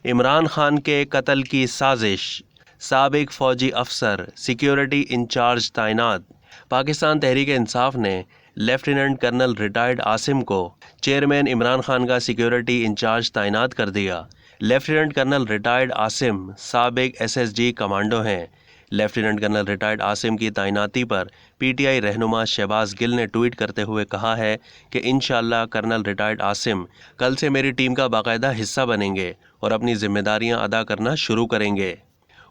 इमरान खान के कत्ल की साजिश, साबिक फौजी अफसर सिक्योरिटी इंचार्ज तैनात। पाकिस्तान तहरीक इंसाफ ने लेफ्टिनेंट कर्नल रिटायर्ड आसिम को चेयरमैन इमरान खान का सिक्योरिटी इंचार्ज तैनात कर दिया। लेफ्टिनेंट कर्नल रिटायर्ड आसिम साबिक SSG कमांडो हैं। लेफ्टिनेंट कर्नल रिटायर्ड आसिम की तैनाती पर PTI रहनुमा शहबाज गिल ने ट्वीट करते हुए कहा है कि इंशाअल्लाह कर्नल रिटायर्ड आसिम कल से मेरी टीम का बाकायदा हिस्सा बनेंगे और अपनी जिम्मेदारियां अदा करना शुरू करेंगे।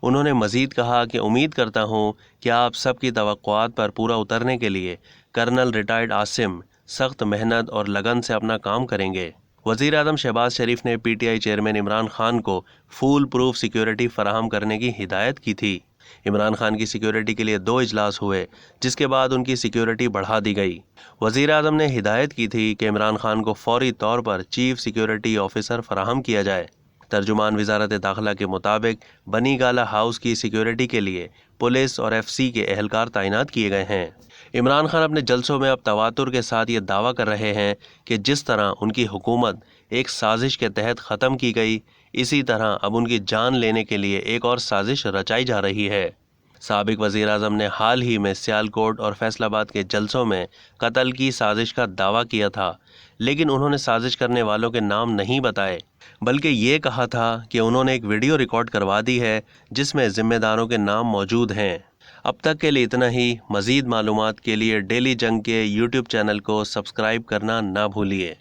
उन्होंने मजीद कहा कि उम्मीद करता हूं कि आप सबकी तवक्कुआत पर पूरा उतरने के लिए कर्नल रिटायर्ड आसिम सख्त मेहनत और लगन से अपना काम करेंगे। वज़ीर आज़म शहबाज शरीफ ने PTI चेयरमैन इमरान खान को फूल प्रूफ सिक्योरिटी फराहम करने की हिदायत की थी। इमरान खान की सिक्योरिटी के लिए 2 इजलास हुए, जिसके बाद उनकी सिक्योरिटी बढ़ा दी गई। वज़ीर आज़म ने हिदायत की थी कि इमरान खान को फौरी तौर पर चीफ सिक्योरिटी ऑफिसर फराहम किया जाए। तर्जुमान वजारत दाखिला के मुताबिक बनी गाला हाउस की सिक्योरिटी के लिए पुलिस और FC के एहलकार तैनात किए गए हैं। इमरान खान अपने जलसों में अब तवातुर के साथ ये दावा कर रहे हैं कि जिस तरह उनकी हुकूमत एक साजिश के तहत ख़त्म की गई, इसी तरह अब उनकी जान लेने के लिए एक और साजिश रचाई जा रही है। साबिक वज़ीर आज़म ने हाल ही में सियालकोट और फैसलाबाद के जलसों में कत्ल की साजिश का दावा किया था, लेकिन उन्होंने साजिश करने वालों के नाम नहीं बताए, बल्कि ये कहा था कि उन्होंने एक वीडियो रिकॉर्ड करवा दी है जिसमें जिम्मेदारों के नाम मौजूद हैं। अब तक के लिए इतना ही। मज़ीद मालूमात के लिए डेली जंग के YouTube चैनल को सब्सक्राइब करना ना भूलिए।